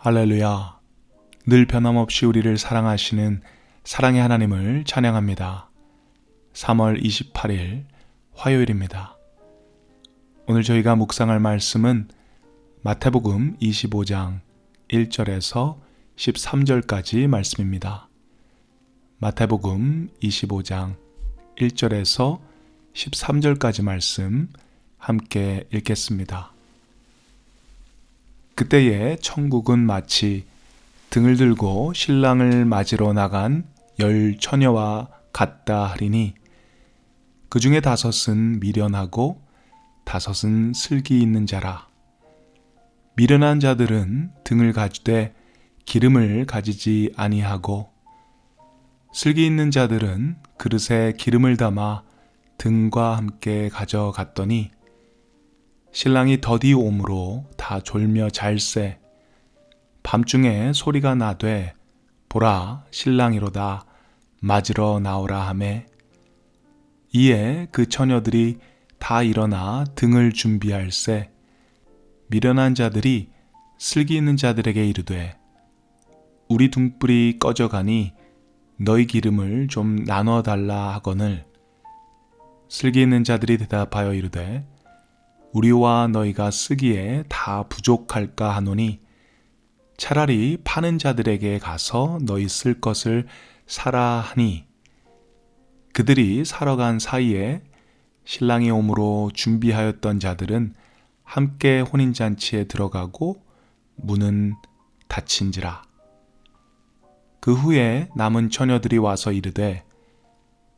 할렐루야. 늘 변함없이 우리를 사랑하시는 사랑의 하나님을 찬양합니다. 3월 28일 화요일입니다. 오늘 저희가 묵상할 말씀은 마태복음 25장 1절에서 13절까지 말씀입니다. 마태복음 25장 1절에서 13절까지 말씀 함께 읽겠습니다. 그때에 천국은 마치 등을 들고 신랑을 맞으러 나간 10 처녀와 같다 하리니 그 중에 5은 미련하고 5은 슬기 있는 자라. 미련한 자들은 등을 가지되 기름을 가지지 아니하고 슬기 있는 자들은 그릇에 기름을 담아 등과 함께 가져갔더니 신랑이 더디 오므로 다 졸며 잘세. 밤중에 소리가 나되 보라 신랑이로다 맞으러 나오라 하매 이에 그 처녀들이 다 일어나 등을 준비할세. 미련한 자들이 슬기 있는 자들에게 이르되 우리 등불이 꺼져가니 너희 기름을 좀 나눠 달라 하거늘 슬기 있는 자들이 대답하여 이르되 우리와 너희가 쓰기에 다 부족할까 하노니 차라리 파는 자들에게 가서 너희 쓸 것을 사라 하니 그들이 사러 간 사이에 신랑이 오므로 준비하였던 자들은 함께 혼인잔치에 들어가고 문은 닫힌지라. 그 후에 남은 처녀들이 와서 이르되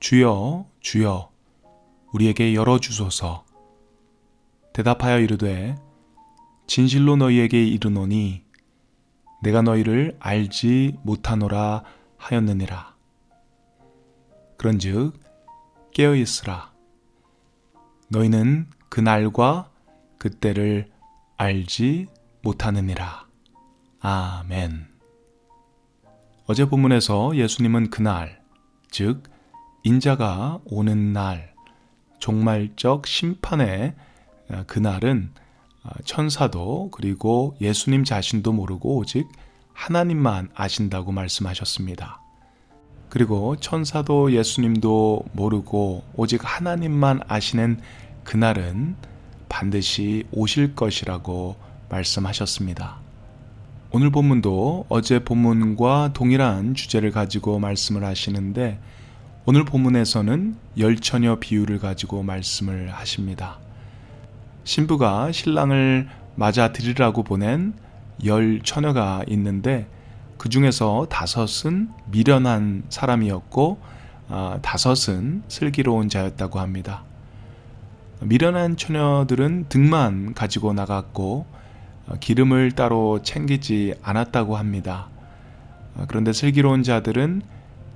주여 주여 우리에게 열어주소서. 대답하여 이르되 진실로 너희에게 이르노니 내가 너희를 알지 못하노라 하였느니라. 그런즉 깨어있으라. 너희는 그날과 그때를 알지 못하느니라. 아멘. 어제 본문에서 예수님은 그날, 즉 인자가 오는 날, 종말적 심판의 그날은 천사도 그리고 예수님 자신도 모르고 오직 하나님만 아신다고 말씀하셨습니다. 그리고 천사도 예수님도 모르고 오직 하나님만 아시는 그날은 반드시 오실 것이라고 말씀하셨습니다. 오늘 본문도 어제 본문과 동일한 주제를 가지고 말씀을 하시는데 오늘 본문에서는 10 처녀 비유를 가지고 말씀을 하십니다. 신부가 신랑을 맞아 들이라고 보낸 10 처녀가 있는데 그 중에서 5은 미련한 사람이었고 5은 슬기로운 자였다고 합니다. 미련한 처녀들은 등만 가지고 나갔고 기름을 따로 챙기지 않았다고 합니다. 그런데 슬기로운 자들은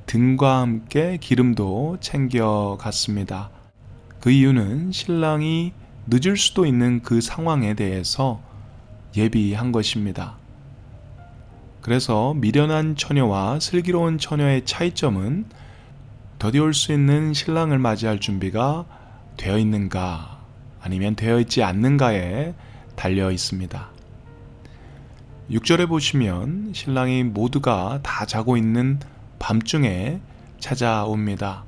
등과 함께 기름도 챙겨갔습니다. 그 이유는 신랑이 늦을 수도 있는 그 상황에 대해서 예비한 것입니다. 그래서 미련한 처녀와 슬기로운 처녀의 차이점은 더디 올 수 있는 신랑을 맞이할 준비가 되어 있는가 아니면 되어 있지 않는가에 달려 있습니다. 6절에 보시면 신랑이 모두가 다 자고 있는 밤중에 찾아옵니다.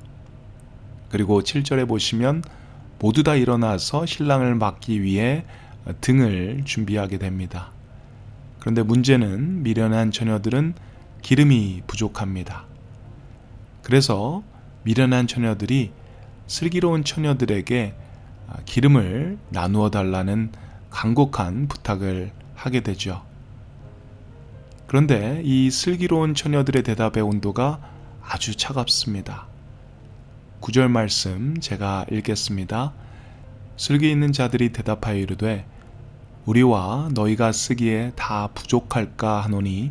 그리고 7절에 보시면 모두 다 일어나서 신랑을 맞기 위해 등을 준비하게 됩니다. 그런데 문제는 미련한 처녀들은 기름이 부족합니다. 그래서 미련한 처녀들이 슬기로운 처녀들에게 기름을 나누어 달라는 간곡한 부탁을 하게 되죠. 그런데 이 슬기로운 처녀들의 대답의 온도가 아주 차갑습니다. 9절 말씀 제가 읽겠습니다. 슬기 있는 자들이 대답하여 이르되 우리와 너희가 쓰기에 다 부족할까 하노니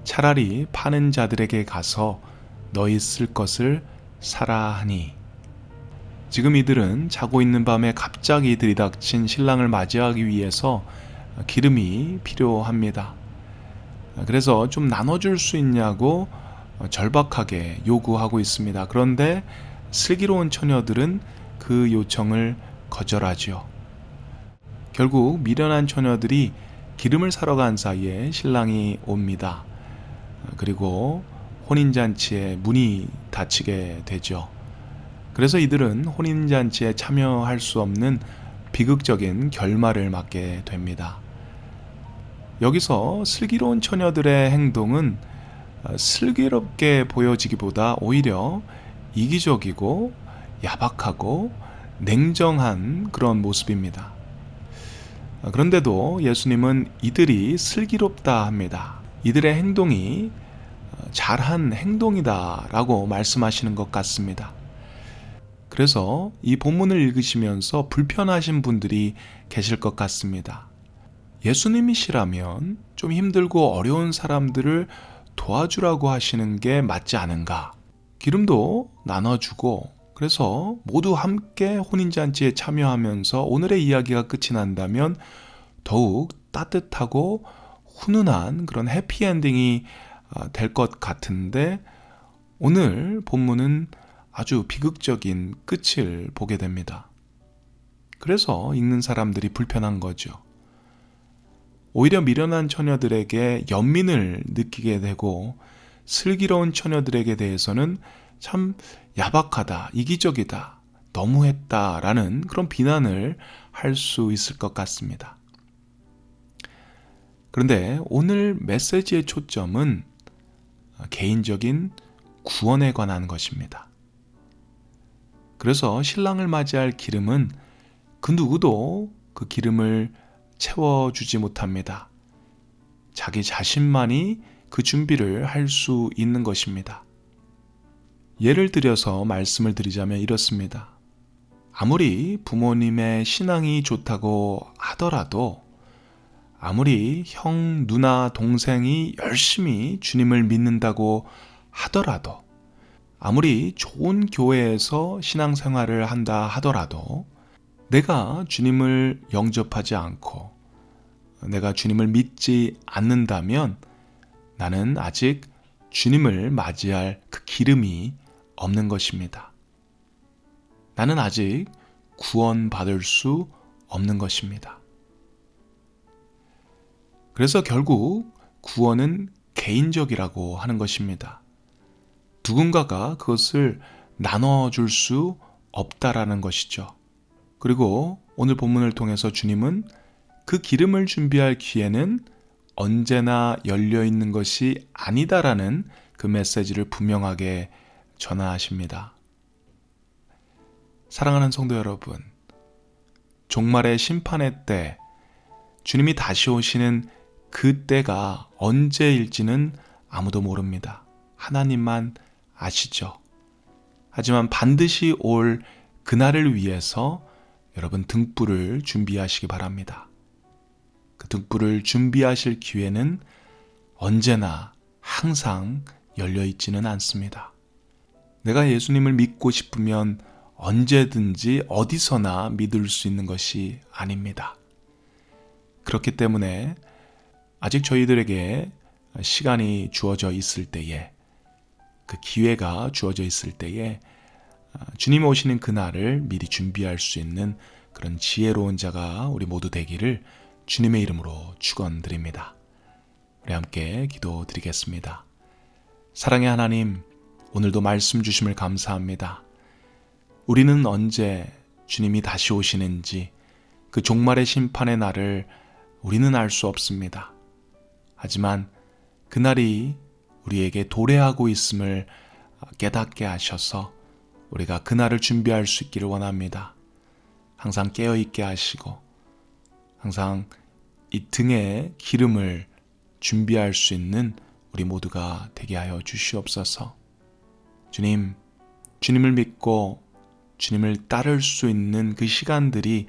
차라리 파는 자들에게 가서 너희 쓸 것을 사라 하니. 지금 이들은 자고 있는 밤에 갑자기 들이닥친 신랑을 맞이하기 위해서 기름이 필요합니다. 그래서 좀 나눠줄 수 있냐고 절박하게 요구하고 있습니다. 그런데 슬기로운 처녀들은 그 요청을 거절하죠. 결국 미련한 처녀들이 기름을 사러 간 사이에 신랑이 옵니다. 그리고 혼인잔치에 문이 닫히게 되죠. 그래서 이들은 혼인잔치에 참여할 수 없는 비극적인 결말을 맞게 됩니다. 여기서 슬기로운 처녀들의 행동은 슬기롭게 보여지기보다 오히려 이기적이고 야박하고 냉정한 그런 모습입니다. 그런데도 예수님은 이들이 슬기롭다 합니다. 이들의 행동이 잘한 행동이다 라고 말씀하시는 것 같습니다. 그래서 이 본문을 읽으시면서 불편하신 분들이 계실 것 같습니다. 예수님이시라면 좀 힘들고 어려운 사람들을 도와주라고 하시는 게 맞지 않은가? 기름도 나눠주고 그래서 모두 함께 혼인잔치에 참여하면서 오늘의 이야기가 끝이 난다면 더욱 따뜻하고 훈훈한 그런 해피엔딩이 될 것 같은데 오늘 본문은 아주 비극적인 끝을 보게 됩니다. 그래서 읽는 사람들이 불편한 거죠. 오히려 미련한 처녀들에게 연민을 느끼게 되고 슬기로운 처녀들에게 대해서는 참 야박하다, 이기적이다, 너무했다라는 그런 비난을 할 수 있을 것 같습니다. 그런데 오늘 메시지의 초점은 개인적인 구원에 관한 것입니다. 그래서 신랑을 맞이할 기름은 그 누구도 그 기름을 채워주지 못합니다. 자기 자신만이 그 준비를 할 수 있는 것입니다. 예를 들어서 말씀을 드리자면 이렇습니다. 아무리 부모님의 신앙이 좋다고 하더라도 아무리 형, 누나, 동생이 열심히 주님을 믿는다고 하더라도 아무리 좋은 교회에서 신앙생활을 한다 하더라도 내가 주님을 영접하지 않고 내가 주님을 믿지 않는다면 나는 아직 주님을 맞이할 그 기름이 없는 것입니다. 나는 아직 구원받을 수 없는 것입니다. 그래서 결국 구원은 개인적이라고 하는 것입니다. 누군가가 그것을 나눠줄 수 없다라는 것이죠. 그리고 오늘 본문을 통해서 주님은 그 기름을 준비할 기회는 언제나 열려있는 것이 아니다라는 그 메시지를 분명하게 전하십니다. 사랑하는 성도 여러분, 종말의 심판의 때 주님이 다시 오시는 그 때가 언제일지는 아무도 모릅니다. 하나님만 아시죠. 하지만 반드시 올 그날을 위해서 여러분 등불을 준비하시기 바랍니다. 그 등불을 준비하실 기회는 언제나 항상 열려있지는 않습니다. 내가 예수님을 믿고 싶으면 언제든지 어디서나 믿을 수 있는 것이 아닙니다. 그렇기 때문에 아직 저희들에게 시간이 주어져 있을 때에 그 기회가 주어져 있을 때에 주님 오시는 그날을 미리 준비할 수 있는 그런 지혜로운 자가 우리 모두 되기를 주님의 이름으로 축원드립니다. 우리 함께 기도드리겠습니다. 사랑의 하나님, 오늘도 말씀 주심을 감사합니다. 우리는 언제 주님이 다시 오시는지 그 종말의 심판의 날을 우리는 알 수 없습니다. 하지만 그날이 우리에게 도래하고 있음을 깨닫게 하셔서 우리가 그날을 준비할 수 있기를 원합니다. 항상 깨어있게 하시고 항상 이 등에 기름을 준비할 수 있는 우리 모두가 되게 하여 주시옵소서. 주님, 주님을 믿고 주님을 따를 수 있는 그 시간들이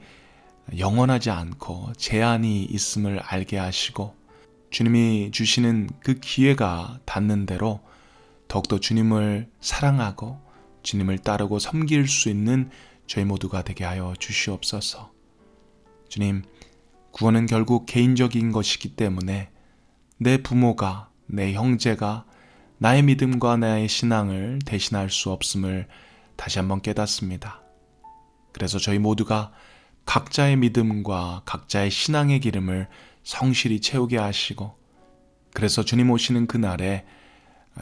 영원하지 않고 제한이 있음을 알게 하시고 주님이 주시는 그 기회가 닿는 대로 더욱더 주님을 사랑하고 주님을 따르고 섬길 수 있는 저희 모두가 되게 하여 주시옵소서. 주님, 구원은 결국 개인적인 것이기 때문에 내 부모가, 내 형제가 나의 믿음과 나의 신앙을 대신할 수 없음을 다시 한번 깨닫습니다. 그래서 저희 모두가 각자의 믿음과 각자의 신앙의 기름을 성실히 채우게 하시고, 그래서 주님 오시는 그날에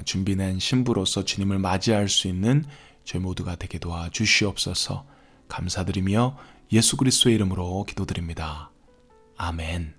준비된 신부로서 주님을 맞이할 수 있는 저희 모두가 되게 도와주시옵소서. 감사드리며 예수 그리스도의 이름으로 기도드립니다. 아멘.